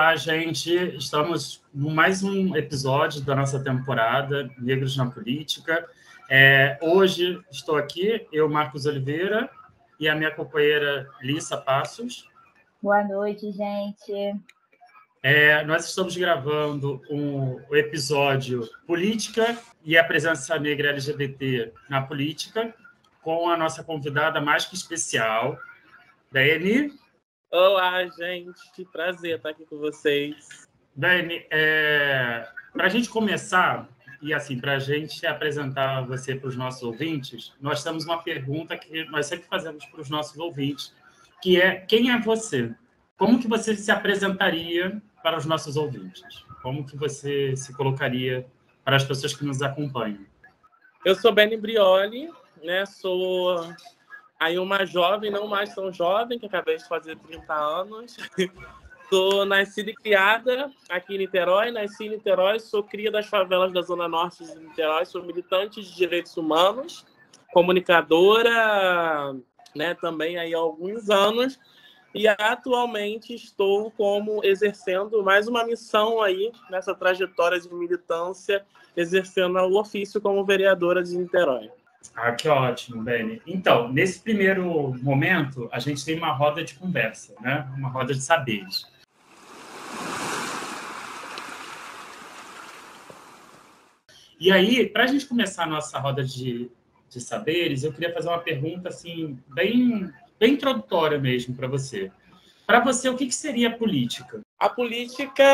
Olá, gente. Estamos no mais um episódio da nossa temporada Negros na Política. Hoje estou aqui, eu, Marcos Oliveira, e a minha companheira Lissa Passos. Boa noite, gente. Nós estamos gravando o episódio Política e a presença negra LGBT na política, com a nossa convidada mais que especial, Beni. Olá, gente. Prazer estar aqui com vocês. Beni, para a gente começar, e assim, para a gente apresentar você para os nossos ouvintes, nós temos uma pergunta que nós sempre fazemos para os nossos ouvintes, que é: quem é você? Como que você se apresentaria para os nossos ouvintes? Como que você se colocaria para as pessoas que nos acompanham? Eu sou Beni Brioli, né? Sou aí uma jovem, não mais tão jovem, que acabei de fazer 30 anos. Sou nascida e criada aqui em Niterói. Nasci em Niterói, sou cria das favelas da Zona Norte de Niterói, sou militante de direitos humanos, comunicadora, né, também aí há alguns anos. E atualmente estou exercendo mais uma missão aí nessa trajetória de militância, exercendo o ofício como vereadora de Niterói. Ah, que ótimo, Beni. Então, nesse primeiro momento, a gente tem uma roda de conversa, né? Uma roda de saberes. E aí, para a gente começar a nossa roda de saberes, eu queria fazer uma pergunta assim, bem introdutória mesmo para você. Para você, o que seria política? A política,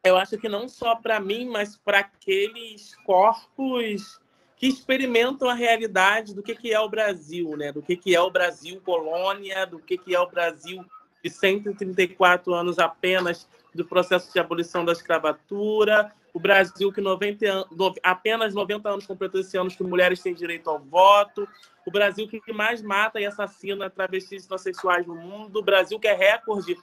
eu acho que não só para mim, mas para aqueles corpos que experimentam a realidade do que é o Brasil, né? Do que é o Brasil colônia, do que é o Brasil de 134 anos apenas do processo de abolição da escravatura, o Brasil que apenas 90 anos completou esse ano que mulheres têm direito ao voto, o Brasil que mais mata e assassina travestis e transexuais no mundo, o Brasil que é recorde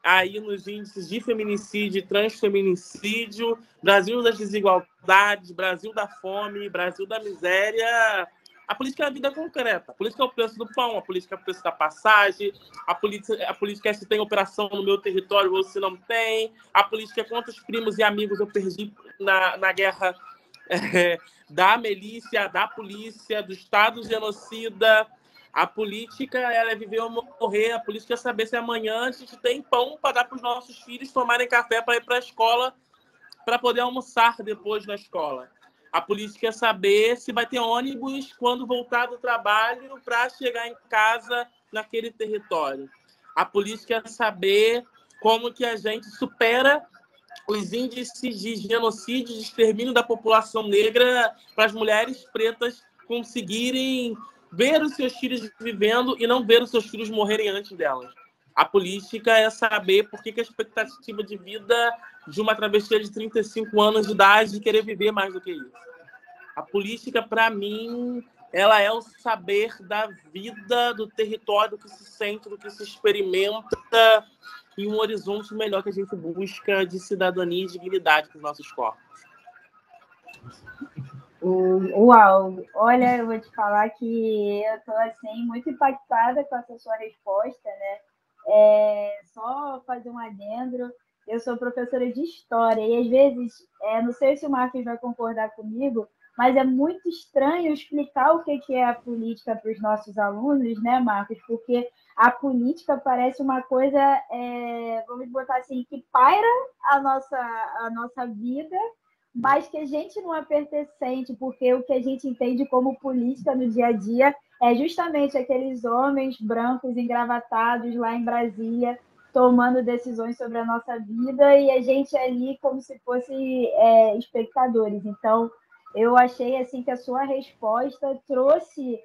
aí nos índices de feminicídio e transfeminicídio, Brasil das desigualdades, Brasil da fome, Brasil da miséria. A política é a vida concreta. A política é o preço do pão, a política é o preço da passagem, a política é se tem operação no meu território ou se não tem, a política é quantos primos e amigos eu perdi na guerra da milícia, da polícia, do Estado genocida. A política ela é viver ou morrer, a política é saber se amanhã a gente tem pão para dar para os nossos filhos tomarem café para ir para a escola, para poder almoçar depois na escola. A política é saber se vai ter ônibus quando voltar do trabalho para chegar em casa naquele território. A política é saber como que a gente supera os índices de genocídio, de extermínio da população negra para as mulheres pretas conseguirem ver os seus filhos vivendo e não ver os seus filhos morrerem antes delas. A política é saber por que a expectativa de vida de uma travesti de 35 anos de idade querer viver mais do que isso. A política, para mim, ela é o saber da vida, do território que se sente, do que se experimenta e um horizonte melhor que a gente busca de cidadania e dignidade para os nossos corpos. Uau! Olha, eu vou te falar que eu estou assim, muito impactada com essa sua resposta, né? Só fazer um adendo. Eu sou professora de História e, às vezes, não sei se o Marcos vai concordar comigo, mas é muito estranho explicar o que é a política para os nossos alunos, né, Marcos? Porque a política parece uma coisa, vamos botar assim, que paira a nossa vida, mas que a gente não é pertencente, porque o que a gente entende como política no dia a dia é justamente aqueles homens brancos engravatados lá em Brasília, tomando decisões sobre a nossa vida, e a gente ali como se fosse espectadores. Então, eu achei assim que a sua resposta trouxe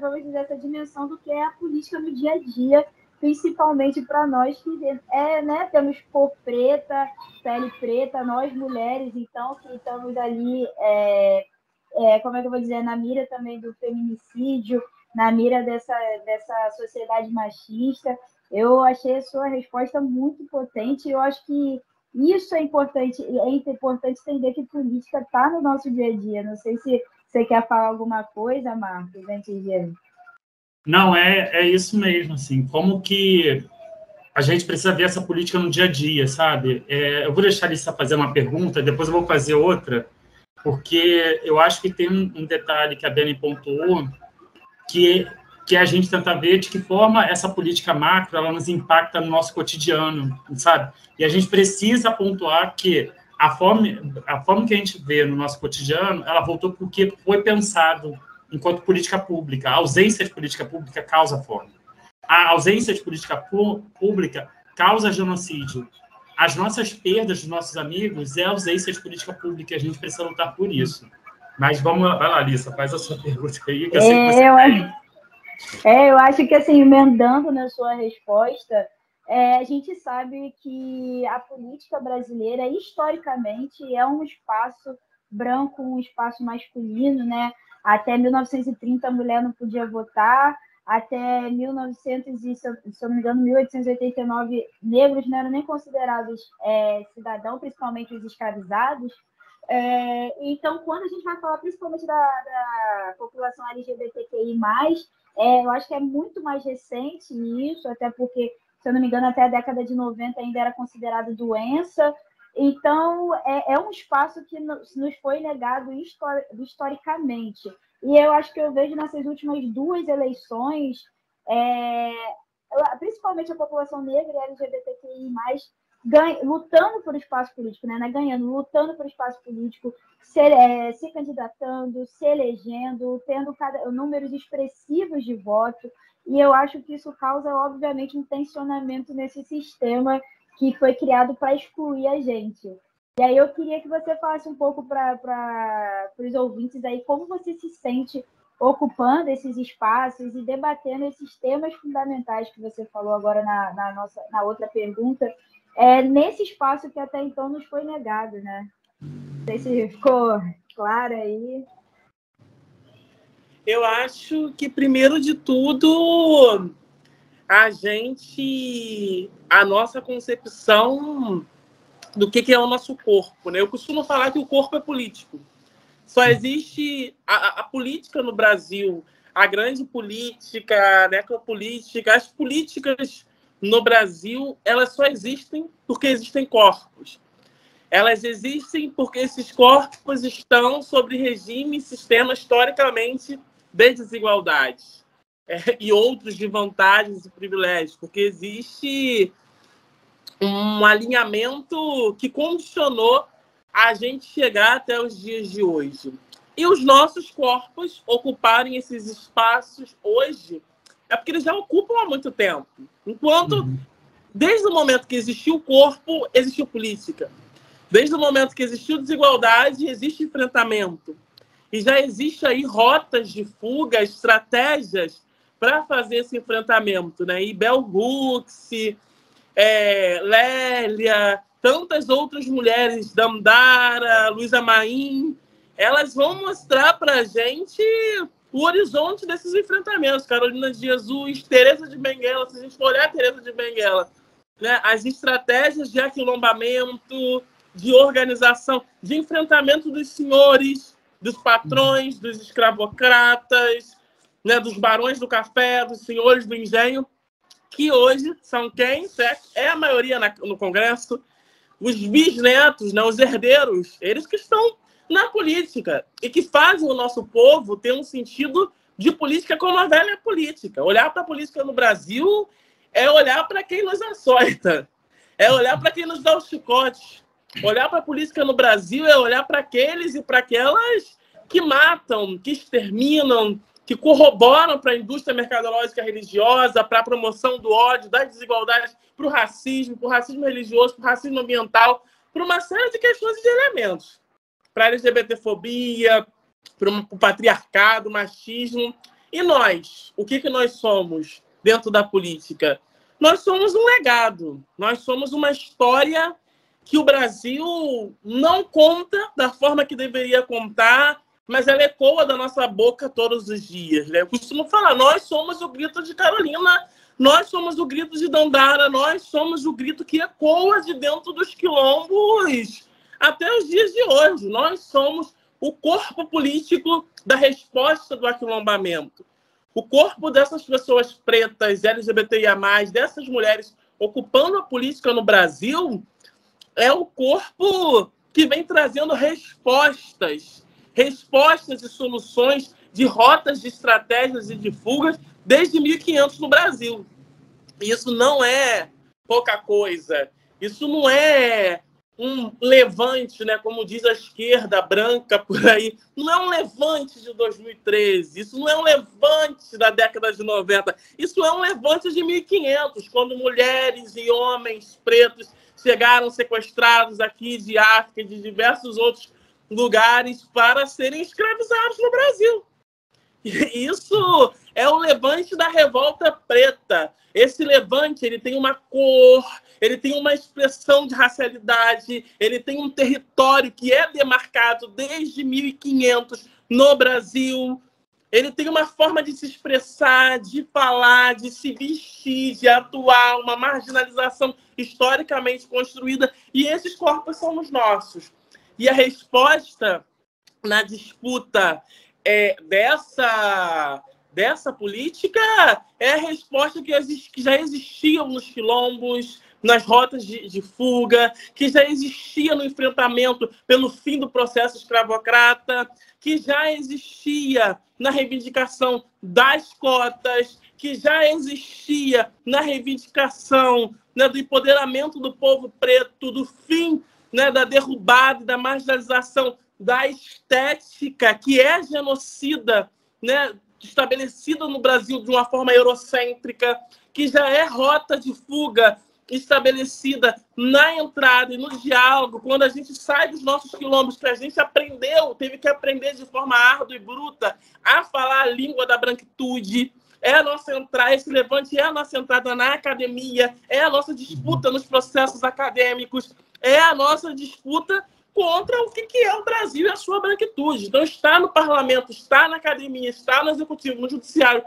vamos dizer, essa dimensão do que é a política no dia a dia, principalmente para nós que né, temos cor preta, pele preta, nós mulheres, então, que estamos ali, como é que eu vou dizer, na mira também do feminicídio, na mira dessa sociedade machista. Eu achei a sua resposta muito potente, e eu acho que isso é importante entender que política está no nosso dia a dia. Não sei se você quer falar alguma coisa, Marcos, antes de... Não, é isso mesmo, assim, como que a gente precisa ver essa política no dia a dia, sabe? Eu vou deixar a Alissa fazer uma pergunta, depois eu vou fazer outra, porque eu acho que tem um detalhe que a Dani pontuou, que a gente tenta ver de que forma essa política macro ela nos impacta no nosso cotidiano, sabe? E a gente precisa pontuar que a forma que a gente vê no nosso cotidiano, ela voltou porque foi pensado enquanto política pública. A ausência de política pública causa fome. A ausência de política pública causa genocídio. As nossas perdas dos nossos amigos é a ausência de política pública, e a gente precisa lutar por isso. Mas vamos lá, vai lá, Alissa, faz a sua pergunta aí, que eu sei que você tem. Eu acho que, assim, emendando na sua resposta, a gente sabe que a política brasileira, historicamente, é um espaço branco, um espaço masculino, né? Até 1930 a mulher não podia votar, até 1900 e, se eu não me engano, 1889, negros não eram nem considerados cidadãos, principalmente os escravizados. Então, quando a gente vai falar principalmente da população LGBTQI+, eu acho que é muito mais recente isso, até porque, se eu não me engano, até a década de 90 ainda era considerado doença. Então, é um espaço que nos foi negado historicamente. E eu acho que eu vejo nessas últimas 2 eleições, principalmente a população negra e LGBTQI+, lutando por espaço político, né? Lutando por espaço político, se candidatando, se elegendo, tendo números expressivos de voto. E eu acho que isso causa, obviamente, um tensionamento nesse sistema que foi criado para excluir a gente. E aí eu queria que você falasse um pouco para os ouvintes aí como você se sente ocupando esses espaços e debatendo esses temas fundamentais que você falou agora na outra pergunta, nesse espaço que até então nos foi negado, né? Não sei se ficou claro aí. Eu acho que, primeiro de tudo, a nossa concepção do que é o nosso corpo, né? Eu costumo falar que o corpo é político. Só existe a política no Brasil, a grande política, a necropolítica, as políticas no Brasil, elas só existem porque existem corpos. Elas existem porque esses corpos estão sobre regime e sistema historicamente de desigualdade e outros de vantagens e privilégios, porque existe um alinhamento que condicionou a gente chegar até os dias de hoje. E os nossos corpos ocuparem esses espaços hoje é porque eles já ocupam há muito tempo. Enquanto, desde o momento que existiu o corpo, existiu política. Desde o momento que existiu desigualdade, existe enfrentamento. E já existe aí rotas de fuga, estratégias para fazer esse enfrentamento, né? E Bell Hooks, Lélia, tantas outras mulheres, Dandara, Luísa Maim, elas vão mostrar para a gente o horizonte desses enfrentamentos. Carolina de Jesus, Teresa de Benguela, se a gente for olhar a Teresa de Benguela, né? As estratégias de aquilombamento, de organização, de enfrentamento dos senhores, dos patrões, dos escravocratas, né? Dos barões do café, dos senhores do engenho, que hoje são quem? É a maioria no Congresso, os bisnetos, né? Os herdeiros, eles que estão na política e que fazem o nosso povo ter um sentido de política como a velha política. Olhar para a política no Brasil é olhar para quem nos açoita, é olhar para quem nos dá o chicote. Olhar para a política no Brasil é olhar para aqueles e para aquelas que matam, que exterminam, que corroboram para a indústria mercadológica religiosa, para a promoção do ódio, das desigualdades, para o racismo religioso, para o racismo ambiental, para uma série de questões e de elementos. Para a LGBTfobia, para o patriarcado, machismo. E nós? O que nós somos dentro da política? Nós somos um legado. Nós somos uma história que o Brasil não conta da forma que deveria contar, mas ela ecoa da nossa boca todos os dias, né? Eu costumo falar, nós somos o grito de Carolina, nós somos o grito de Dandara, nós somos o grito que ecoa de dentro dos quilombos até os dias de hoje. Nós somos o corpo político da resposta do aquilombamento. O corpo dessas pessoas pretas, LGBTIA+, dessas mulheres ocupando a política no Brasil, é o corpo que vem trazendo respostas e soluções de rotas, de estratégias e de fugas desde 1500 no Brasil. Isso não é pouca coisa. Isso não é um levante, né, como diz a esquerda branca por aí. Não é um levante de 2013. Isso não é um levante da década de 90. Isso é um levante de 1500, quando mulheres e homens pretos chegaram sequestrados aqui de África e de diversos outros lugares para serem escravizados no Brasil. Isso é o levante da revolta preta. Esse levante, ele tem uma cor, ele tem uma expressão de racialidade, ele tem um território que é demarcado desde 1500 no Brasil. Ele tem uma forma de se expressar, de falar, de se vestir, de atuar, uma marginalização historicamente construída. E esses corpos são os nossos. E a resposta na disputa dessa política é a resposta que já existiam nos quilombos, nas rotas de fuga, que já existia no enfrentamento pelo fim do processo escravocrata, que já existia na reivindicação das cotas, que já existia na reivindicação, né, do empoderamento do povo preto, do fim, né, da derrubada e da marginalização da estética, que é genocida, né, estabelecida no Brasil de uma forma eurocêntrica, que já é rota de fuga estabelecida na entrada e no diálogo, quando a gente sai dos nossos quilombos, que a gente teve que aprender de forma árdua e bruta a falar a língua da branquitude. É a nossa entrada, esse levante é a nossa entrada na academia, é a nossa disputa nos processos acadêmicos, é a nossa disputa contra o que é o Brasil e a sua branquitude. Então, está no parlamento, está na academia, está no executivo, no judiciário.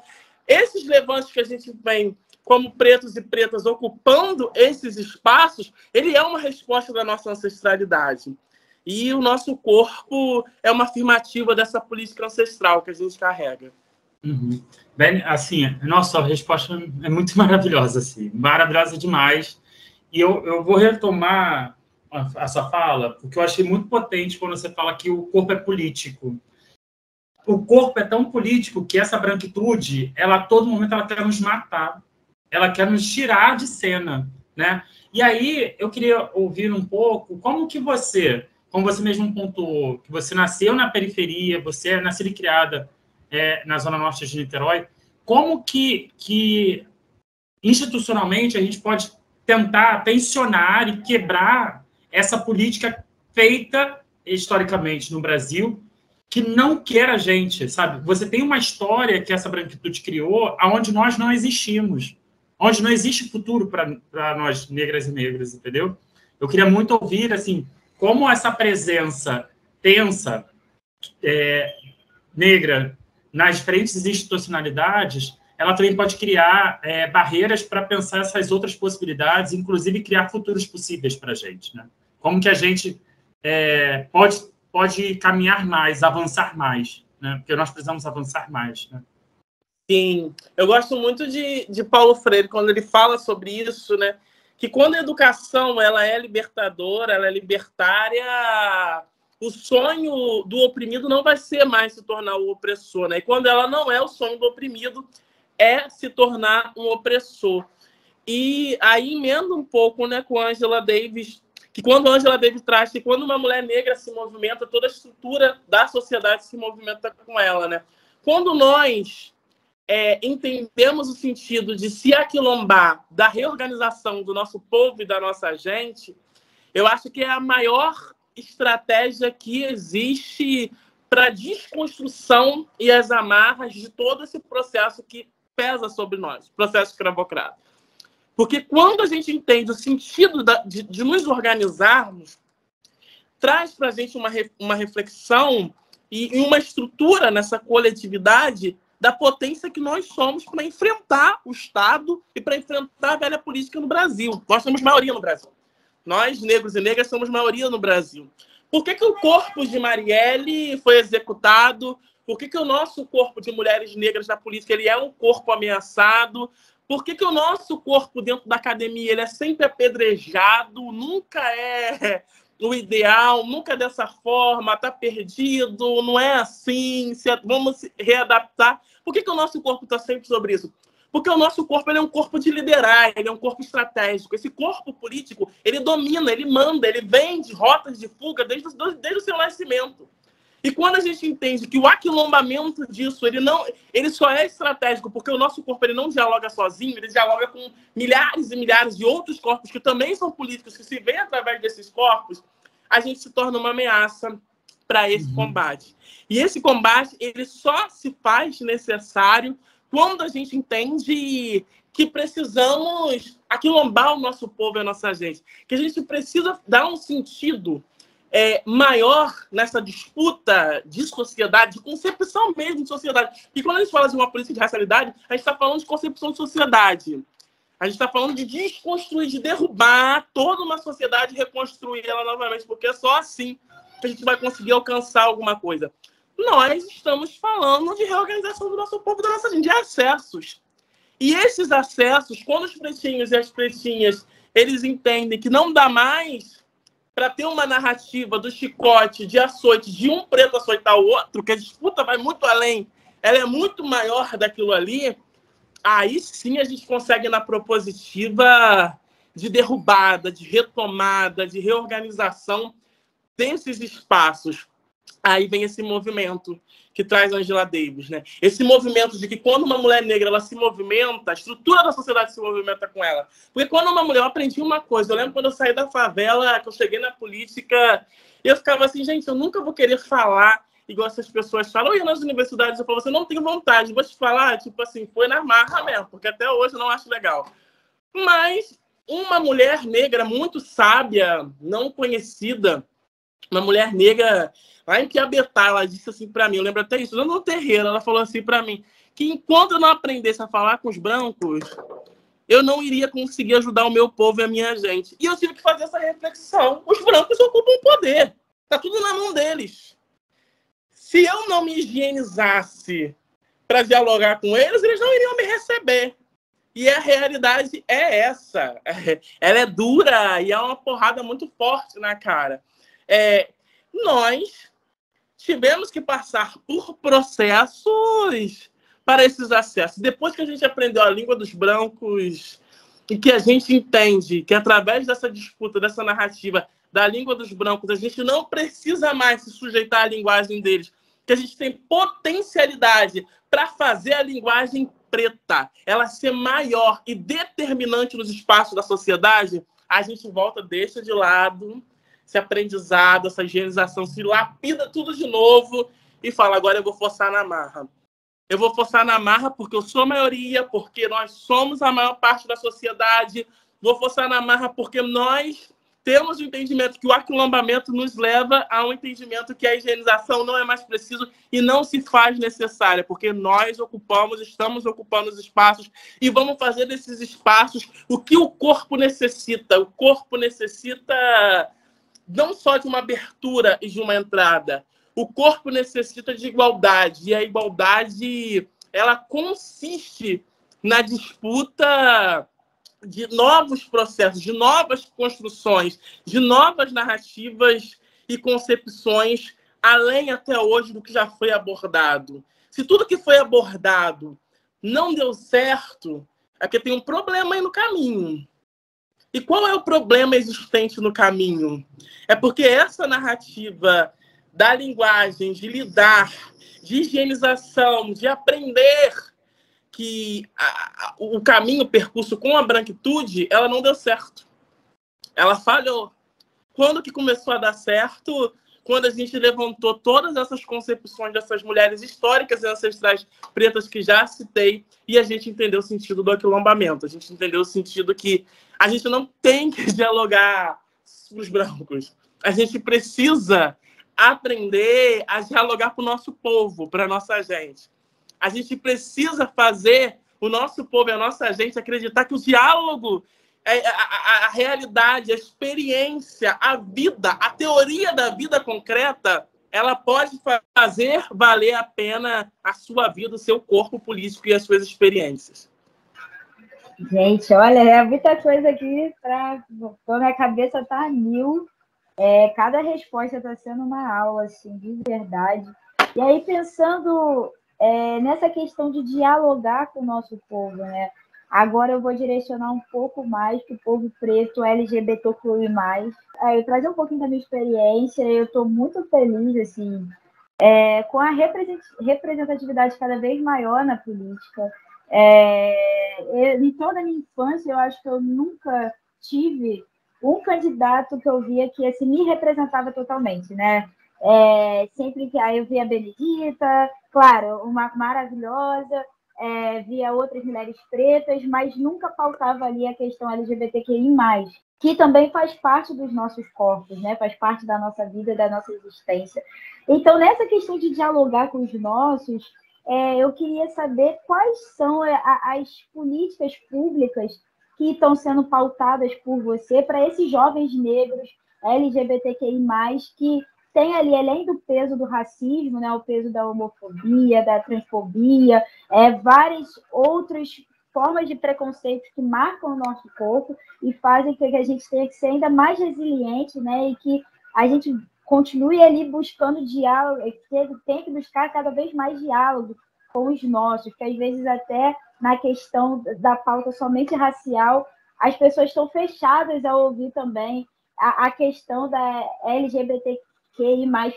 Esses levantes que a gente vem como pretos e pretas ocupando esses espaços, ele é uma resposta da nossa ancestralidade. E o nosso corpo é uma afirmativa dessa política ancestral que a gente carrega. Uhum. Bem, assim, nossa, a resposta é muito maravilhosa, assim, maravilhosa demais. E eu vou retomar a sua fala, porque eu achei muito potente quando você fala que o corpo é político. O corpo é tão político que essa branquitude, ela a todo momento ela quer nos matar, ela quer nos tirar de cena, né? E aí eu queria ouvir um pouco como você mesmo pontuou, que você nasceu na periferia, você é nascida e criada na Zona Norte de Niterói, como que institucionalmente a gente pode tentar tensionar e quebrar essa política feita historicamente no Brasil, que não quer a gente, sabe? Você tem uma história que essa branquitude criou, onde nós não existimos, onde não existe futuro para nós, negras e negros, entendeu? Eu queria muito ouvir, assim, como essa presença tensa, negra, nas diferentes institucionalidades, ela também pode criar barreiras para pensar essas outras possibilidades, inclusive criar futuros possíveis para a gente, né? Como que a gente pode caminhar mais, avançar mais, né? Porque nós precisamos avançar mais, né? Sim, eu gosto muito de Paulo Freire, quando ele fala sobre isso, né? Que quando a educação ela é libertadora, ela é libertária, o sonho do oprimido não vai ser mais se tornar o opressor, né? E quando ela não é o sonho do oprimido, é se tornar um opressor. E aí emenda um pouco, né, com Angela Davis, que quando Angela Davis traz que quando uma mulher negra se movimenta, toda a estrutura da sociedade se movimenta com ela, né? Quando nós entendemos o sentido de se aquilombar da reorganização do nosso povo e da nossa gente, eu acho que é a maior estratégia que existe para a desconstrução e as amarras de todo esse processo que pesa sobre nós, processo escravocrata. Porque quando a gente entende o sentido de nos organizarmos, traz para a gente uma reflexão e uma estrutura nessa coletividade da potência que nós somos para enfrentar o Estado e para enfrentar a velha política no Brasil. Nós somos maioria no Brasil. Nós, negros e negras, somos maioria no Brasil. Por que o corpo de Marielle foi executado? Por que o nosso corpo de mulheres negras na política ele é um corpo ameaçado? Por que o nosso corpo dentro da academia ele é sempre apedrejado, nunca é o ideal, nunca é dessa forma, está perdido, não é assim, vamos se readaptar. Por que o nosso corpo está sempre sobre isso? Porque o nosso corpo ele é um corpo de liderar, ele é um corpo estratégico. Esse corpo político, ele domina, ele manda, ele vende rotas de fuga desde o seu nascimento. E quando a gente entende que o aquilombamento disso, ele só é estratégico porque o nosso corpo ele não dialoga sozinho, ele dialoga com milhares e milhares de outros corpos que também são políticos, que se veem através desses corpos, a gente se torna uma ameaça para esse combate. E esse combate, ele só se faz necessário quando a gente entende que precisamos aquilombar o nosso povo e a nossa gente, que a gente precisa dar um sentido maior nessa disputa de sociedade, de concepção mesmo de sociedade. E quando a gente fala de uma política de racialidade, a gente está falando de concepção de sociedade. A gente está falando de desconstruir, de derrubar toda uma sociedade e reconstruir ela novamente, porque é só assim que a gente vai conseguir alcançar alguma coisa. Nós estamos falando de reorganização do nosso povo, da nossa gente, de acessos. E esses acessos, quando os pretinhos e as pretinhas, eles entendem que não dá mais para ter uma narrativa do chicote, de açoite, de um preto açoitar o outro, que a disputa vai muito além, ela é muito maior daquilo ali, aí sim a gente consegue, na propositiva de derrubada, de retomada, de reorganização desses espaços. Aí vem esse movimento que traz Angela Davis, né? Esse movimento de que quando uma mulher negra ela se movimenta, a estrutura da sociedade se movimenta com ela. Porque quando uma mulher, eu aprendi uma coisa, eu lembro quando eu saí da favela, que eu cheguei na política, e eu ficava assim, gente, eu nunca vou querer falar igual essas pessoas falam. Eu ia nas universidades, eu falo, você não tem vontade, vou te falar, tipo assim, foi na marra mesmo, porque até hoje eu não acho legal. Mas uma mulher negra muito sábia, não conhecida, uma mulher negra lá em Piabetá, ela disse assim para mim, eu lembro até isso, no terreiro, ela falou assim para mim, que enquanto eu não aprendesse a falar com os brancos, eu não iria conseguir ajudar o meu povo e a minha gente. E eu tive que fazer essa reflexão. Os brancos ocupam o poder. Tá tudo na mão deles. Se eu não me higienizasse para dialogar com eles, eles não iriam me receber. E a realidade é essa. Ela é dura e é uma porrada muito forte na cara. Nós tivemos que passar por processos para esses acessos. Depois que a gente aprendeu a língua dos brancos e que a gente entende que através dessa disputa, dessa narrativa da língua dos brancos, a gente não precisa mais se sujeitar à linguagem deles, que a gente tem potencialidade para fazer a linguagem preta, ela ser maior e determinante nos espaços da sociedade, a gente volta, deixa de lado esse aprendizado, essa higienização, se lapida tudo de novo e fala, agora eu vou forçar na marra. Eu vou forçar na marra porque eu sou a maioria, porque nós somos a maior parte da sociedade. Vou forçar na marra porque nós temos o entendimento que o aquilombamento nos leva a um entendimento que a higienização não é mais preciso e não se faz necessária, porque nós estamos ocupando os espaços e vamos fazer desses espaços o que o corpo necessita. O corpo necessita não só de uma abertura e de uma entrada. O corpo necessita de igualdade, e a igualdade ela consiste na disputa de novos processos, de novas construções, de novas narrativas e concepções, além até hoje do que já foi abordado. Se tudo que foi abordado não deu certo, é porque tem um problema aí no caminho. E qual é o problema existente no caminho? É porque essa narrativa da linguagem, de lidar, de higienização, de aprender que o caminho percurso com a branquitude, ela não deu certo. Ela falhou. Quando que começou a dar certo? Quando a gente levantou todas essas concepções dessas mulheres históricas e ancestrais pretas que já citei e a gente entendeu o sentido do aquilombamento. A gente entendeu o sentido que a gente não tem que dialogar com os brancos. A gente precisa aprender a dialogar com o nosso povo, para a nossa gente. A gente precisa fazer o nosso povo e a nossa gente acreditar que o diálogo, a realidade, a experiência, a vida, a teoria da vida concreta, ela pode fazer valer a pena a sua vida, o seu corpo político e as suas experiências. Gente, olha, é muita coisa aqui para minha cabeça tá a mil. Cada resposta está sendo uma aula, assim, de verdade. E aí, pensando nessa questão de dialogar com o nosso povo, né? Agora eu vou direcionar um pouco mais para o povo preto LGBTQI+. Eu trazer um pouquinho da minha experiência, eu estou muito feliz, assim, com a representatividade cada vez maior na política. Em toda a minha infância, eu acho que eu nunca tive um candidato que eu via que assim, me representava totalmente, né? Sempre que aí eu via a Benedita, claro, uma maravilhosa, via outras mulheres pretas, mas nunca faltava ali a questão LGBTQI+, que também faz parte dos nossos corpos, né? Faz parte da nossa vida, da nossa existência. Então, nessa questão de dialogar com os nossos, eu queria saber quais são as políticas públicas que estão sendo pautadas por você para esses jovens negros LGBTQI+, que tem ali, além do peso do racismo, né, o peso da homofobia, da transfobia, várias outras formas de preconceito que marcam o nosso corpo e fazem com que a gente tenha que ser ainda mais resiliente, né, e que a gente continue ali buscando diálogo, tem que buscar cada vez mais diálogo com os nossos, que às vezes até na questão da pauta somente racial, as pessoas estão fechadas a ouvir também a questão da LGBTQI+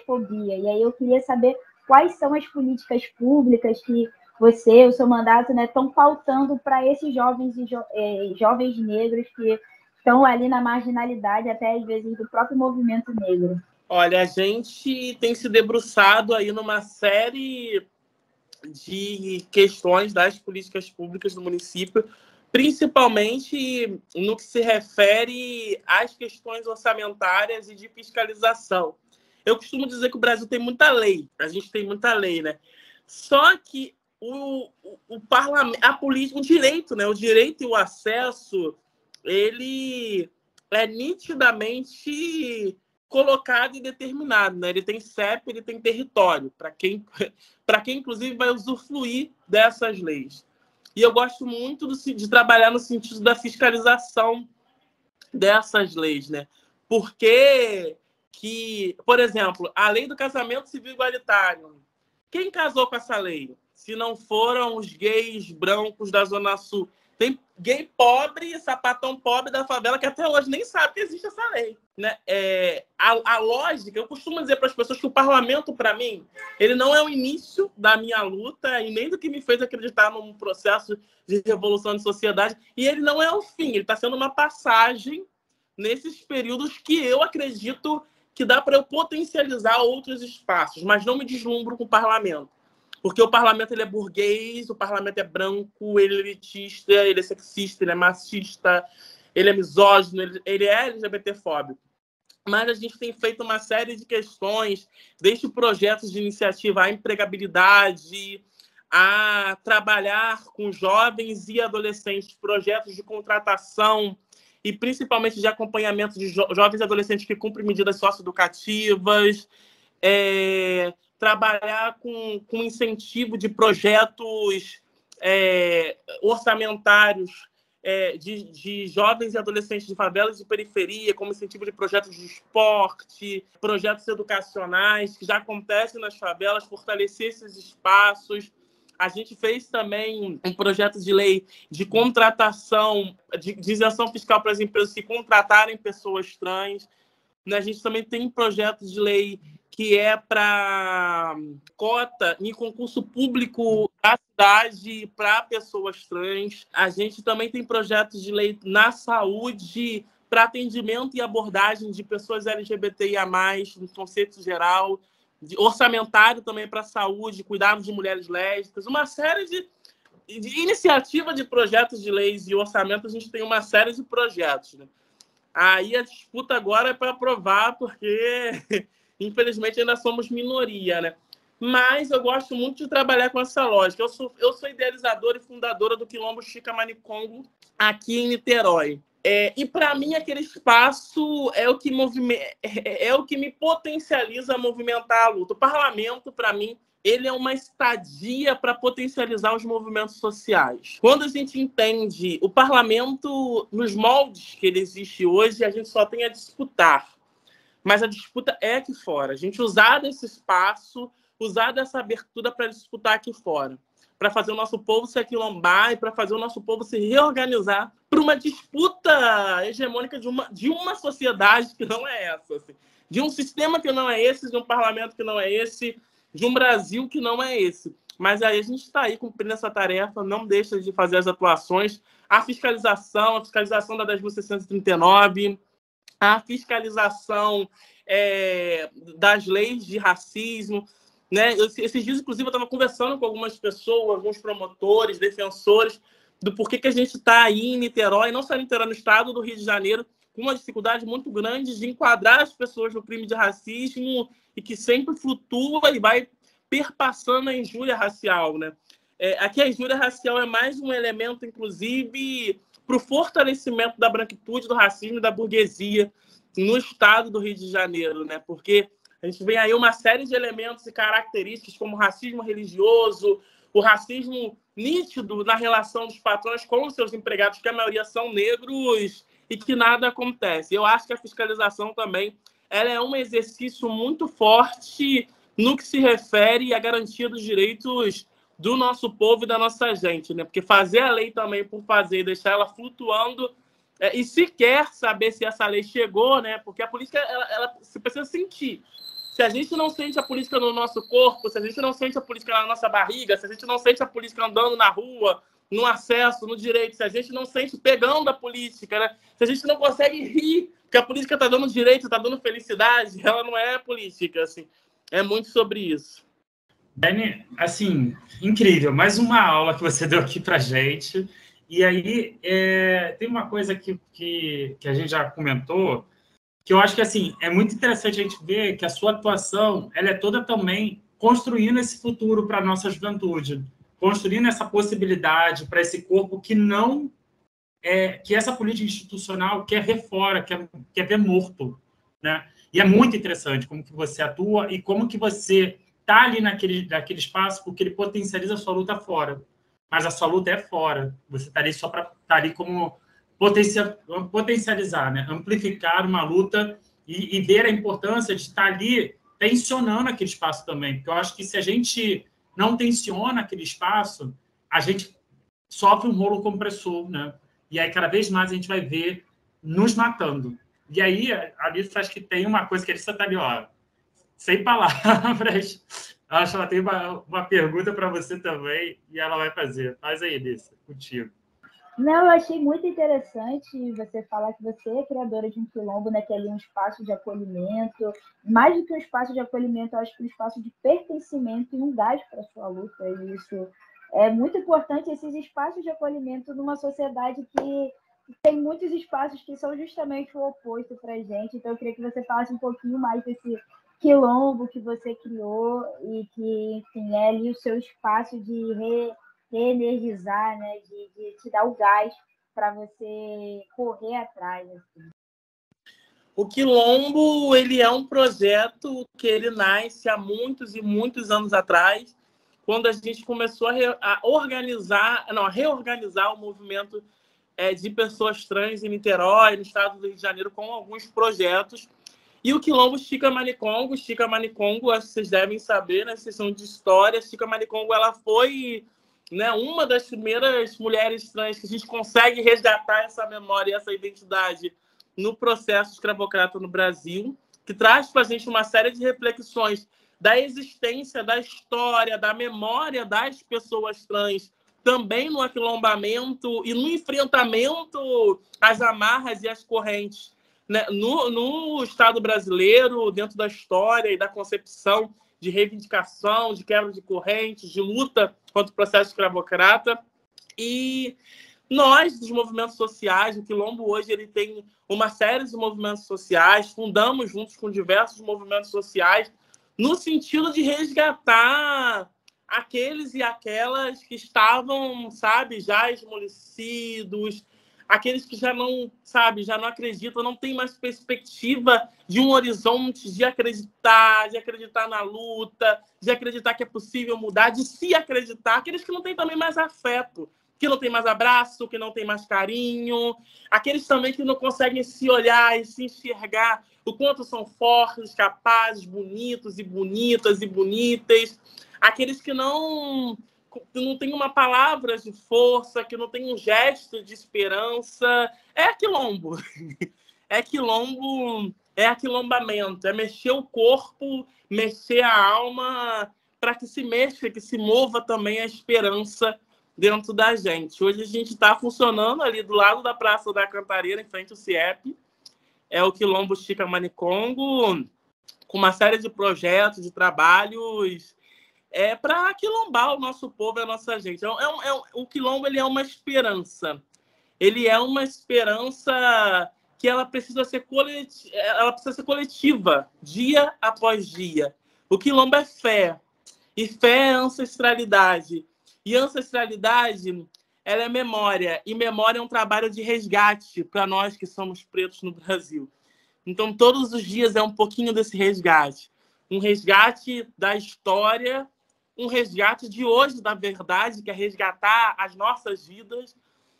fobia. E aí eu queria saber quais são as políticas públicas que você, o seu mandato, né, estão pautando para esses jovens e jovens negros que estão ali na marginalidade, até às vezes do próprio movimento negro. Olha, a gente tem se debruçado aí numa série de questões das políticas públicas do município, principalmente no que se refere às questões orçamentárias e de fiscalização. Eu costumo dizer que o Brasil tem muita lei, a gente tem muita lei, né? Só que o parlamento, a política, o direito, né? O direito e o acesso, ele é nitidamente colocado e determinado, né? Ele tem CEP, ele tem território, para quem inclusive vai usufruir dessas leis. E eu gosto muito de trabalhar no sentido da fiscalização dessas leis, né? Porque por exemplo, a lei do casamento civil igualitário, quem casou com essa lei? Se não foram os gays brancos da Zona Sul. Tem gay pobre, sapatão pobre da favela que até hoje nem sabe que existe essa lei, né? A lógica, eu costumo dizer para as pessoas que o parlamento, para mim, ele não é o início da minha luta e nem do que me fez acreditar num processo de revolução de sociedade, e ele não é o fim, ele está sendo uma passagem nesses períodos que eu acredito que dá para eu potencializar outros espaços, mas não me deslumbro com o parlamento. Porque o parlamento ele é burguês, o parlamento é branco, ele é elitista, ele é sexista, ele é machista, ele é misógino, ele é LGBTfóbico. Mas a gente tem feito uma série de questões, desde projetos de iniciativa à empregabilidade, a trabalhar com jovens e adolescentes, projetos de contratação e principalmente de acompanhamento de jovens e adolescentes que cumprem medidas socioeducativas, trabalhar com incentivo de projetos orçamentários de jovens e adolescentes de favelas e periferia, como incentivo de projetos de esporte, projetos educacionais que já acontecem nas favelas, fortalecer esses espaços. A gente fez também um projeto de lei de contratação, de isenção fiscal para as empresas que contratarem pessoas trans. A gente também tem projetos de lei que é para cota em concurso público da cidade para pessoas trans. A gente também tem projetos de lei na saúde para atendimento e abordagem de pessoas LGBTIA+, no conceito geral, orçamentário também para saúde, cuidado de mulheres lésbicas, uma série de iniciativa de projetos de leis e orçamento. A gente tem uma série de projetos, né? Aí a disputa agora é para aprovar, porque infelizmente ainda somos minoria, né? Mas eu gosto muito de trabalhar com essa lógica. Eu sou idealizadora e fundadora do Quilombo Chica-Manicongo aqui em Niterói. E para mim aquele espaço é o que me potencializa a movimentar a luta. O parlamento, para mim, ele é uma estadia para potencializar os movimentos sociais. Quando a gente entende o parlamento nos moldes que ele existe hoje, a gente só tem a disputar. Mas a disputa é aqui fora. A gente usar desse espaço, usar dessa abertura para disputar aqui fora. Para fazer o nosso povo se aquilombar e para fazer o nosso povo se reorganizar para uma disputa hegemônica de uma sociedade que não é essa. Assim. De um sistema que não é esse, de um parlamento que não é esse, de um Brasil que não é esse. Mas aí a gente está aí cumprindo essa tarefa, não deixa de fazer as atuações, a fiscalização da 10.639, a fiscalização das leis de racismo. Né? Esses dias, inclusive, eu estava conversando com algumas pessoas, alguns promotores, defensores, do porquê que a gente está aí em Niterói, não só em Niterói, no estado do Rio de Janeiro, com uma dificuldade muito grande de enquadrar as pessoas no crime de racismo e que sempre flutua e vai perpassando a injúria racial. Né? Aqui a injúria racial é mais um elemento, inclusive, para o fortalecimento da branquitude, do racismo e da burguesia no estado do Rio de Janeiro, né? Porque a gente vê aí uma série de elementos e características como o racismo religioso, o racismo nítido na relação dos patrões com os seus empregados, que a maioria são negros e que nada acontece. Eu acho que a fiscalização também ela é um exercício muito forte no que se refere à garantia dos direitos do nosso povo e da nossa gente, né? Porque fazer a lei também por fazer, deixar ela flutuando e sequer saber se essa lei chegou, né? Porque a política ela precisa sentir. Se a gente não sente a política no nosso corpo, se a gente não sente a política na nossa barriga, se a gente não sente a política andando na rua, no acesso, no direito, se a gente não sente pegando a política, né? Se a gente não consegue rir, porque a política está dando direito, está dando felicidade, ela não é política, assim. É muito sobre isso. Dani, assim, incrível. Mais uma aula que você deu aqui para gente. E aí, tem uma coisa que a gente já comentou, que eu acho que assim é muito interessante a gente ver que a sua atuação ela é toda também construindo esse futuro para a nossa juventude, construindo essa possibilidade para esse corpo que não que essa política institucional quer ver fora, quer ver morto, né? E é muito interessante como que você atua e como que você está ali naquele espaço porque ele potencializa a sua luta fora. Mas a sua luta é fora. Você está ali só para estar ali como potencializar, né? Amplificar uma luta e ver a importância de estar ali tensionando aquele espaço também. Porque eu acho que se a gente não tensiona aquele espaço, a gente sofre um rolo compressor, né? E aí, cada vez mais, a gente vai ver nos matando. E aí, a Alice, acho que tem uma coisa que a Alice está ali, ó, sem palavras. Acho que ela tem uma pergunta para você também e ela vai fazer. Faz aí, Alice, contigo. Não, eu achei muito interessante você falar que você é criadora de um quilombo, né, que é ali um espaço de acolhimento. Mais do que um espaço de acolhimento, eu acho que um espaço de pertencimento e um gás para a sua luta. E isso é muito importante, esses espaços de acolhimento numa sociedade que tem muitos espaços que são justamente o oposto para a gente. Então, eu queria que você falasse um pouquinho mais desse quilombo que você criou e que, enfim, é ali o seu espaço de reenergizar, né? De te dar o gás para você correr atrás. Assim. O Quilombo ele é um projeto que ele nasce há muitos e muitos anos atrás, quando a gente começou a reorganizar o movimento de pessoas trans em Niterói, no estado do Rio de Janeiro, com alguns projetos. E o Quilombo Chica Manicongo, acho que vocês devem saber, na sessão de história, Chica Manicongo, ela foi, né, uma das primeiras mulheres trans que a gente consegue resgatar essa memória e essa identidade no processo escravocrata no Brasil, que traz para a gente uma série de reflexões da existência, da história, da memória das pessoas trans, também no aquilombamento e no enfrentamento às amarras e às correntes, né? No Estado brasileiro, dentro da história e da concepção de reivindicação, de quebra de correntes, de luta contra o processo escravocrata. E nós, dos movimentos sociais, o Quilombo hoje ele tem uma série de movimentos sociais, fundamos juntos com diversos movimentos sociais, no sentido de resgatar aqueles e aquelas que estavam, sabe, já esmolecidos, aqueles que já não, sabe, já não acreditam, não tem mais perspectiva de um horizonte, de acreditar na luta, de acreditar que é possível mudar, de se acreditar, aqueles que não têm também mais afeto, que não tem mais abraço, que não tem mais carinho, aqueles também que não conseguem se olhar e se enxergar o quanto são fortes, capazes, bonitos e bonitas e bonitas, aqueles que não tem uma palavra de força, que não tem um gesto de esperança. É quilombo. É quilombo, é aquilombamento, é mexer o corpo, mexer a alma, para que se mexa, que se mova também a esperança dentro da gente. Hoje a gente está funcionando ali do lado da Praça da Cantareira, em frente ao CIEP. É o Quilombo Chica Manicongo, com uma série de projetos, de trabalhos para aquilombar o nosso povo e a nossa gente. O quilombo ele é uma esperança. Ele é uma esperança que ela precisa ser coletiva, dia após dia. O quilombo é fé. E fé é ancestralidade. E ancestralidade, ela é memória. E memória é um trabalho de resgate para nós que somos pretos no Brasil. Então, todos os dias é um pouquinho desse resgate. Um resgate da história, um resgate de hoje, da verdade, que é resgatar as nossas vidas,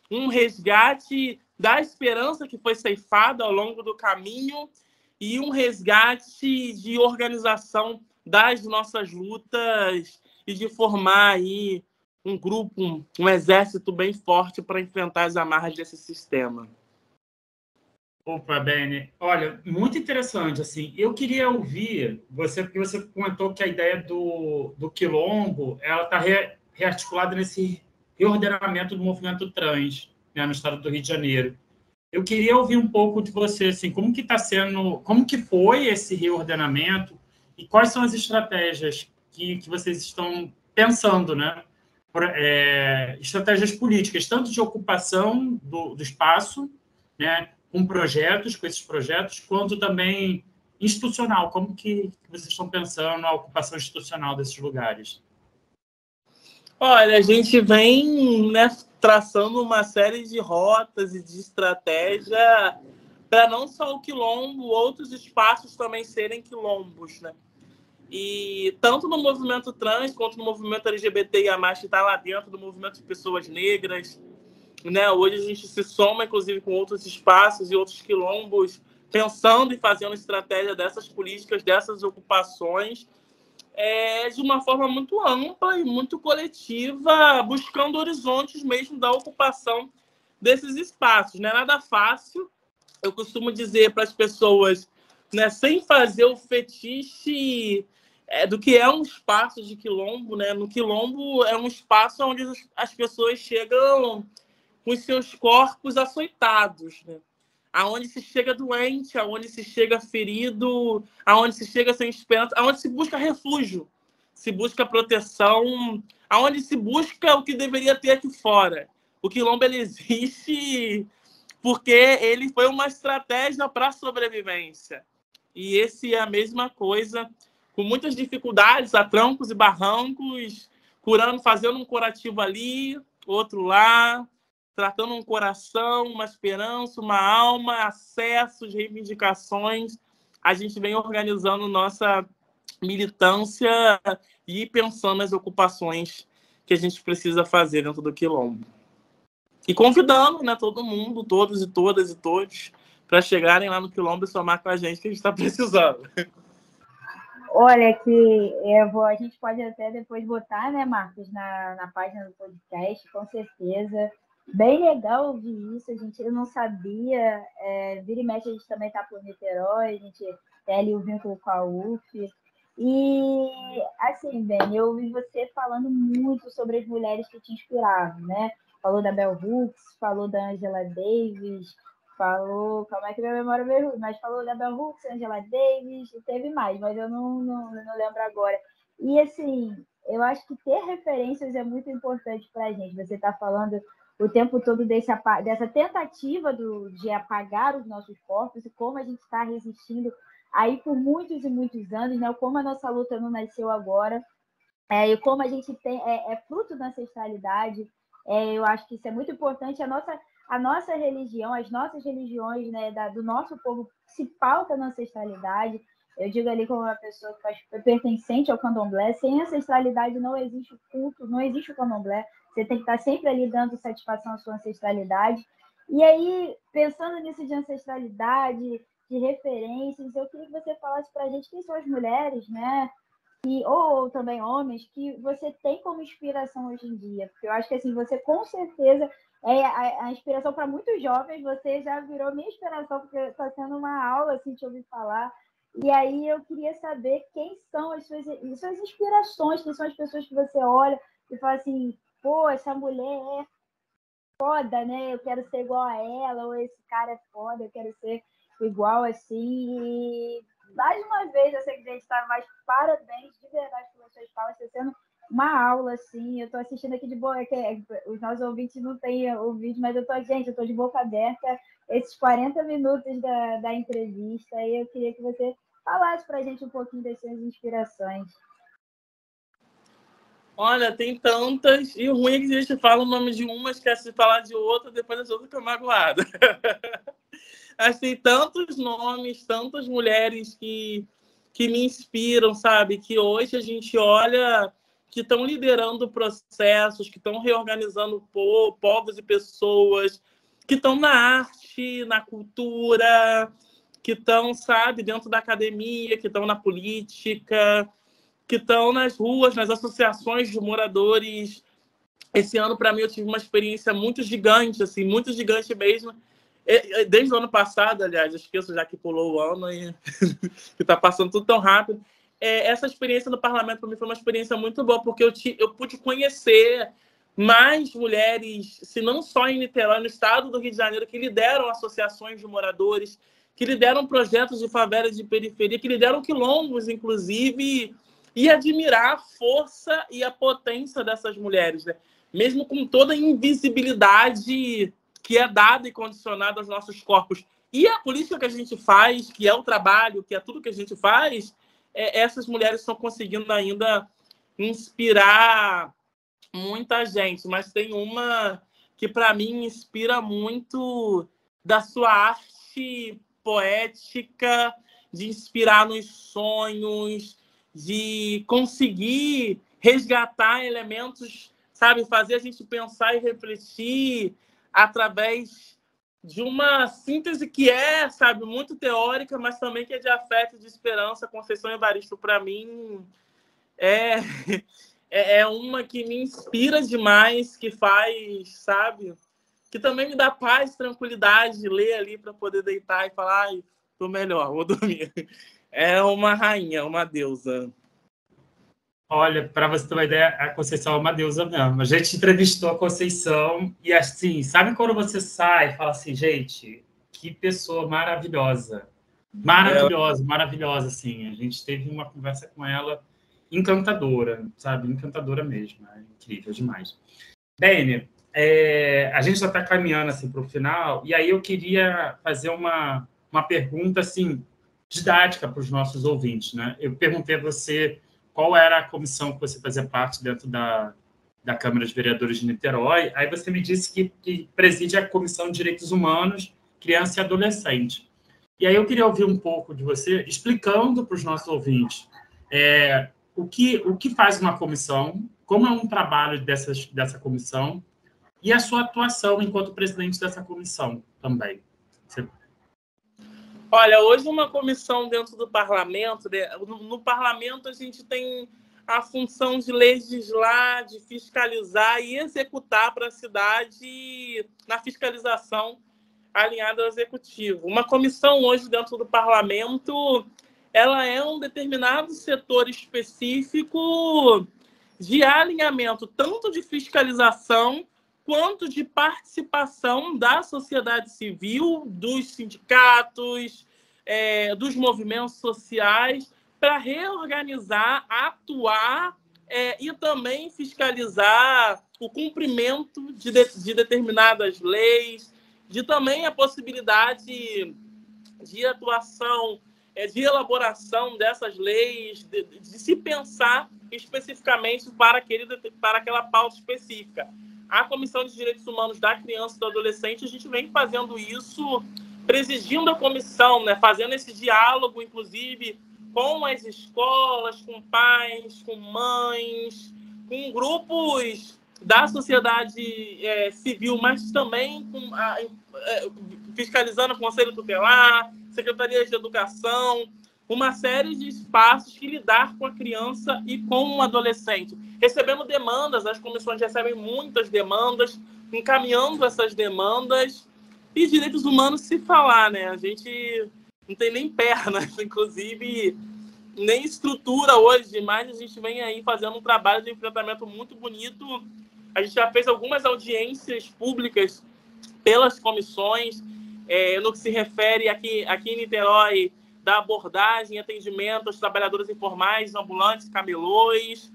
um resgate da esperança que foi ceifada ao longo do caminho e um resgate de organização das nossas lutas e de formar aí um grupo, um exército bem forte para enfrentar as amarras desse sistema. Opa, Beni. Olha, muito interessante. Assim, eu queria ouvir você, porque você comentou que a ideia do quilombo ela está rearticulada nesse reordenamento do movimento trans, né, no estado do Rio de Janeiro. Eu queria ouvir um pouco de você, assim, como que está sendo, como que foi esse reordenamento e quais são as estratégias que vocês estão pensando, né? Estratégias políticas, tanto de ocupação do espaço, né, com esses projetos, quanto também institucional. Como que vocês estão pensando a ocupação institucional desses lugares? Olha, a gente vem, né, traçando uma série de rotas e de estratégia para não só o quilombo, outros espaços também serem quilombos, né? E tanto no movimento trans quanto no movimento LGBTIA+, que está lá dentro do movimento de pessoas negras, né? Hoje a gente se soma, inclusive, com outros espaços e outros quilombos, pensando e fazendo estratégia dessas políticas, dessas ocupações, de uma forma muito ampla e muito coletiva, buscando horizontes mesmo da ocupação desses espaços. Não é nada fácil. Eu costumo dizer para as pessoas, né, sem fazer o fetiche do que é um espaço de quilombo, né? No quilombo é um espaço onde as pessoas chegam com os seus corpos açoitados, né? Aonde se chega doente, aonde se chega ferido, aonde se chega sem esperança, aonde se busca refúgio, se busca proteção, aonde se busca o que deveria ter aqui fora. O quilombo ele existe porque ele foi uma estratégia para a sobrevivência. E esse é a mesma coisa, com muitas dificuldades, a trancos e barrancos, curando, fazendo um curativo ali, outro lá, tratando um coração, uma esperança, uma alma, acessos, reivindicações. A gente vem organizando nossa militância e pensando nas ocupações que a gente precisa fazer dentro do quilombo. E convidando, né, todo mundo, todos e todas e todos, para chegarem lá no quilombo e somar com a gente, que a gente está precisando. Olha, a gente pode até depois botar, né, Marcos, na página do podcast, com certeza. Bem legal ouvir isso, eu não sabia. Vira e mexe, a gente também está por Niterói, a gente tem ali o vínculo com a UF. E, assim, Ben, eu ouvi você falando muito sobre as mulheres que te inspiravam, né? Falou da Bell Hooks, falou da Angela Davis, falou... Calma aí que minha memória veio ruim, mas falou da Bell Hooks, Angela Davis, e teve mais, mas eu não lembro agora. E, assim, eu acho que ter referências é muito importante para a gente. Você está falando o tempo todo dessa tentativa de apagar os nossos corpos e como a gente está resistindo aí por muitos e muitos anos, né? Como a nossa luta não nasceu agora, e como a gente tem fruto da ancestralidade. Eu acho que isso é muito importante. a nossa religião, as nossas religiões, né, do nosso povo se pauta na ancestralidade. Eu digo ali como uma pessoa que é pertencente ao candomblé, sem ancestralidade não existe o culto, não existe o candomblé. Você tem que estar sempre ali dando satisfação à sua ancestralidade. E aí, pensando nisso de ancestralidade, de referências, eu queria que você falasse para a gente quem são as mulheres, né? Ou também homens, que você tem como inspiração hoje em dia. Porque eu acho que assim, você com certeza é a inspiração para muitos jovens, você já virou minha inspiração, porque está sendo uma aula assim, te ouvir falar. E aí eu queria saber quem são as suas inspirações, quem são as pessoas que você olha e fala assim, pô, essa mulher é foda, né? Eu quero ser igual a ela, ou esse cara é foda, eu quero ser igual assim. E mais uma vez, eu sei que a gente está mais parabéns de verdade pelas suas falas, está sendo uma aula, assim. Eu estou assistindo aqui de boa, os nossos ouvintes não têm o vídeo, mas eu estou de boca aberta esses 40 minutos da entrevista, e eu queria que você falasse para a gente um pouquinho das suas inspirações. Olha, tem tantas, e o ruim é que a gente fala o nome de uma, esquece de falar de outra, depois as outras ficam magoadas. Mas tem tantos nomes, tantas mulheres que me inspiram, sabe? Que hoje a gente olha que estão liderando processos, que estão reorganizando povos e pessoas, que estão na arte, na cultura, que estão, sabe, dentro da academia, que estão na política, que estão nas ruas, nas associações de moradores. Esse ano, para mim, eu tive uma experiência muito gigante, assim, muito gigante mesmo. Desde o ano passado, aliás, eu esqueço já que pulou o ano e que está passando tudo tão rápido. Essa experiência no parlamento, para mim, foi uma experiência muito boa, porque eu pude conhecer mais mulheres, se não só em Niterói, no estado do Rio de Janeiro, que lideram associações de moradores, que lideram projetos de favelas de periferia, que lideram quilombos, inclusive, e admirar a força e a potência dessas mulheres, né? Mesmo com toda a invisibilidade que é dada e condicionada aos nossos corpos. E a política que a gente faz, que é o trabalho, que é tudo que a gente faz, essas mulheres estão conseguindo ainda inspirar muita gente. Mas tem uma que, para mim, inspira muito da sua arte poética, de inspirar nos sonhos, de conseguir resgatar elementos, sabe, fazer a gente pensar e refletir através de uma síntese que sabe, muito teórica, mas também que é de afeto e de esperança. Conceição Evaristo, para mim, é uma que me inspira demais, que faz, sabe, que também me dá paz, tranquilidade de ler ali para poder deitar e falar, ai, tô melhor, vou dormir. É uma rainha, uma deusa. Olha, para você ter uma ideia, a Conceição é uma deusa mesmo. A gente entrevistou a Conceição e, assim, sabe quando você sai e fala assim, gente, que pessoa maravilhosa. Maravilhosa, maravilhosa, assim. A gente teve uma conversa com ela encantadora, sabe? Encantadora mesmo. É incrível demais. Bene, a gente já está caminhando assim, para o final, e aí eu queria fazer uma pergunta assim, didática para os nossos ouvintes, né? Eu perguntei a você qual era a comissão que você fazia parte dentro da Câmara de Vereadores de Niterói. Aí você me disse que preside a Comissão de Direitos Humanos, Criança e Adolescente. E aí eu queria ouvir um pouco de você, explicando para os nossos ouvintes o que faz uma comissão, como é um trabalho dessa comissão, e a sua atuação enquanto presidente dessa comissão também. Olha, hoje uma comissão dentro do parlamento, no parlamento a gente tem a função de legislar, de fiscalizar e executar para a cidade na fiscalização alinhada ao executivo. Uma comissão hoje dentro do parlamento, ela é um determinado setor específico de alinhamento, tanto de fiscalização quanto de participação da sociedade civil, dos sindicatos, dos movimentos sociais, para reorganizar, atuar e também fiscalizar o cumprimento de determinadas leis, de também a possibilidade de atuação, de elaboração dessas leis, de se pensar especificamente para aquela pauta específica. a Comissão de Direitos Humanos da Criança e do Adolescente, a gente vem fazendo isso, presidindo a comissão, né? Fazendo esse diálogo, inclusive, com as escolas, com pais, com mães, com grupos da sociedade civil, mas também fiscalizando o Conselho Tutelar, Secretarias de Educação, uma série de espaços que lidar com a criança e com o adolescente. Recebendo demandas, as comissões recebem muitas demandas, encaminhando essas demandas, e direitos humanos se falar, né? A gente não tem nem pernas, inclusive, nem estrutura hoje, mas a gente vem aí fazendo um trabalho de enfrentamento muito bonito. A gente já fez algumas audiências públicas pelas comissões, no que se refere aqui em Niterói, da abordagem e atendimento aos trabalhadores informais, ambulantes, camelôs.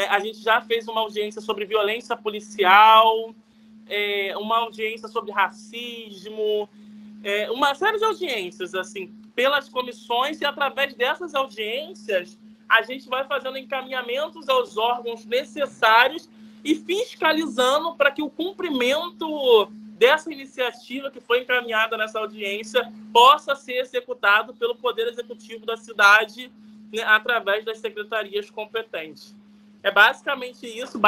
A gente já fez uma audiência sobre violência policial, uma audiência sobre racismo, uma série de audiências, assim, pelas comissões, e através dessas audiências a gente vai fazendo encaminhamentos aos órgãos necessários e fiscalizando para que o cumprimento dessa iniciativa que foi encaminhada nessa audiência possa ser executado pelo Poder Executivo da cidade, né, através das secretarias competentes. É basicamente isso,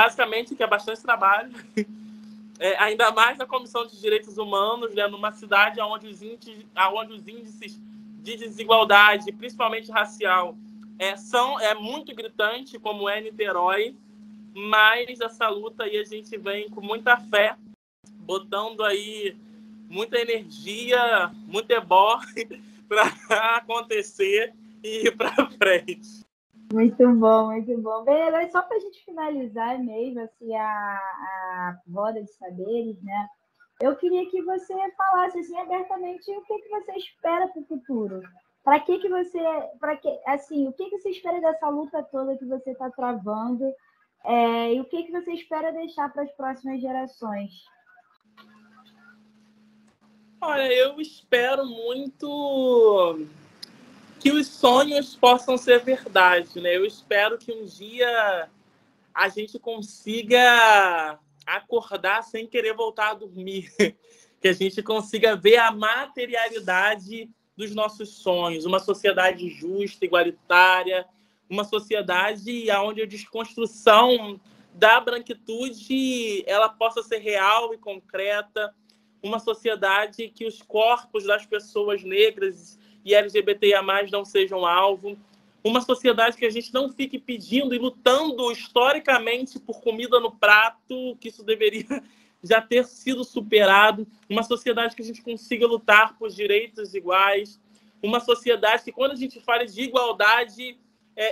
que é bastante trabalho, ainda mais na Comissão de Direitos Humanos, né, numa cidade onde os índices de desigualdade, principalmente racial, é muito gritante, como é Niterói, mas essa luta aí a gente vem com muita fé, botando aí muita energia, muito ebó para acontecer e ir para frente. Muito bom, muito bom. Bem, mas só para a gente finalizar mesmo assim, a roda de saberes, né? Eu queria que você falasse assim, abertamente o que você espera para o futuro. Para que você, assim, o que você espera dessa luta toda que você está travando, e o que você espera deixar para as próximas gerações? Olha, eu espero muito que os sonhos possam ser verdade, né? Eu espero que um dia a gente consiga acordar sem querer voltar a dormir, que a gente consiga ver a materialidade dos nossos sonhos, uma sociedade justa, igualitária, uma sociedade onde a desconstrução da branquitude ela possa ser real e concreta, uma sociedade que os corpos das pessoas negras e LGBTIA+, não sejam alvo, uma sociedade que a gente não fique pedindo e lutando historicamente por comida no prato, que isso deveria já ter sido superado, uma sociedade que a gente consiga lutar por direitos iguais, uma sociedade que, quando a gente fala de igualdade,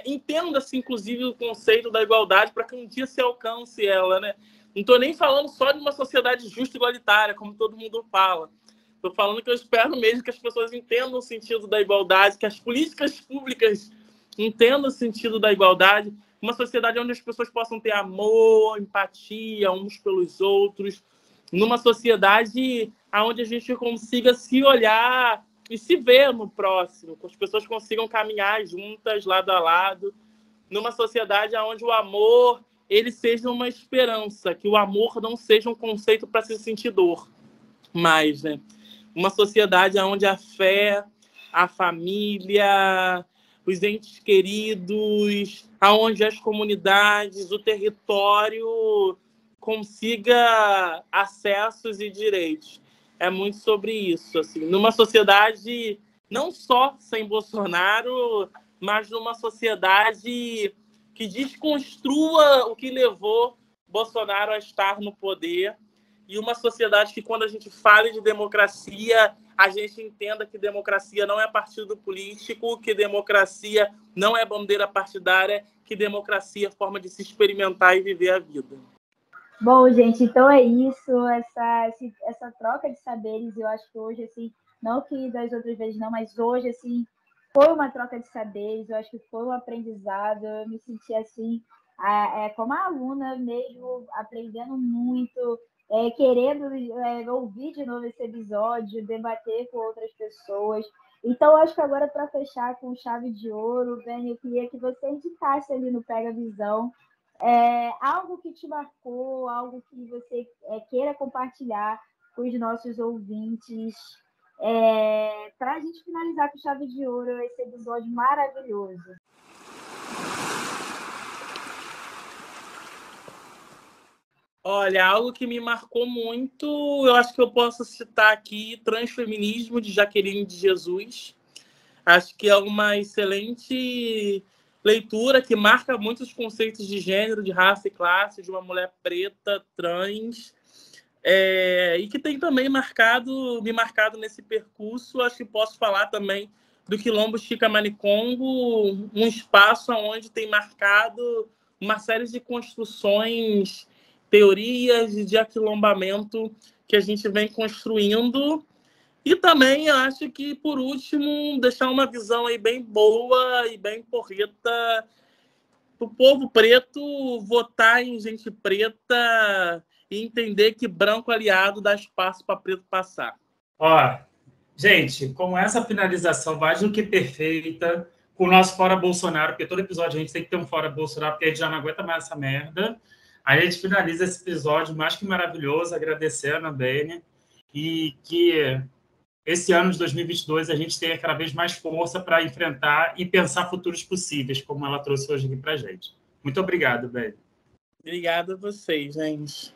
entenda-se, inclusive, o conceito da igualdade para que um dia se alcance ela, né? Não estou nem falando só de uma sociedade justa e igualitária, como todo mundo fala. Estou falando que eu espero mesmo que as pessoas entendam o sentido da igualdade, que as políticas públicas entendam o sentido da igualdade, uma sociedade onde as pessoas possam ter amor, empatia uns pelos outros, numa sociedade onde a gente consiga se olhar e se ver no próximo, que as pessoas consigam caminhar juntas, lado a lado, numa sociedade onde o amor ele seja uma esperança, que o amor não seja um conceito para se sentir dor, mas, né? Uma sociedade onde a fé, a família, os entes queridos, onde as comunidades, o território consiga acessos e direitos. É muito sobre isso, assim, numa sociedade não só sem Bolsonaro, mas numa sociedade que desconstrua o que levou Bolsonaro a estar no poder, e uma sociedade que, quando a gente fala de democracia, a gente entenda que democracia não é partido político, que democracia não é bandeira partidária, que democracia é forma de se experimentar e viver a vida. Bom, gente, então é isso, essa troca de saberes, eu acho que hoje, assim, não que das outras vezes não, mas hoje, assim, foi uma troca de saberes, eu acho que foi um aprendizado, eu me senti, assim, como a aluna mesmo, aprendendo muito, querendo ouvir de novo esse episódio, debater com outras pessoas. Então, acho que agora, para fechar com chave de ouro, Beni, eu queria que você indicasse ali no Pega Visão algo que te marcou, algo que você queira compartilhar com os nossos ouvintes, para a gente finalizar com chave de ouro esse episódio maravilhoso. Olha, algo que me marcou muito, eu acho que eu posso citar aqui Transfeminismo, de Jaqueline de Jesus. Acho que é uma excelente leitura que marca muitos conceitos de gênero, de raça e classe, de uma mulher preta, trans, e que tem também me marcado nesse percurso. Acho que posso falar também do Quilombo Chica-Manicongo, um espaço onde tem marcado uma série de construções, teorias de aquilombamento que a gente vem construindo. E também acho que, por último, deixar uma visão aí bem boa e bem porreta para o povo preto votar em gente preta e entender que branco aliado dá espaço para preto passar. Ó, gente, com essa finalização mais do que perfeita, com o nosso Fora Bolsonaro, porque todo episódio a gente tem que ter um Fora Bolsonaro, porque a gente já não aguenta mais essa merda. A gente finaliza esse episódio mais que maravilhoso, agradecendo a Bene, e que esse ano de 2022 a gente tenha cada vez mais força para enfrentar e pensar futuros possíveis, como ela trouxe hoje aqui para a gente. Muito obrigado, Bene. Obrigado a vocês, gente.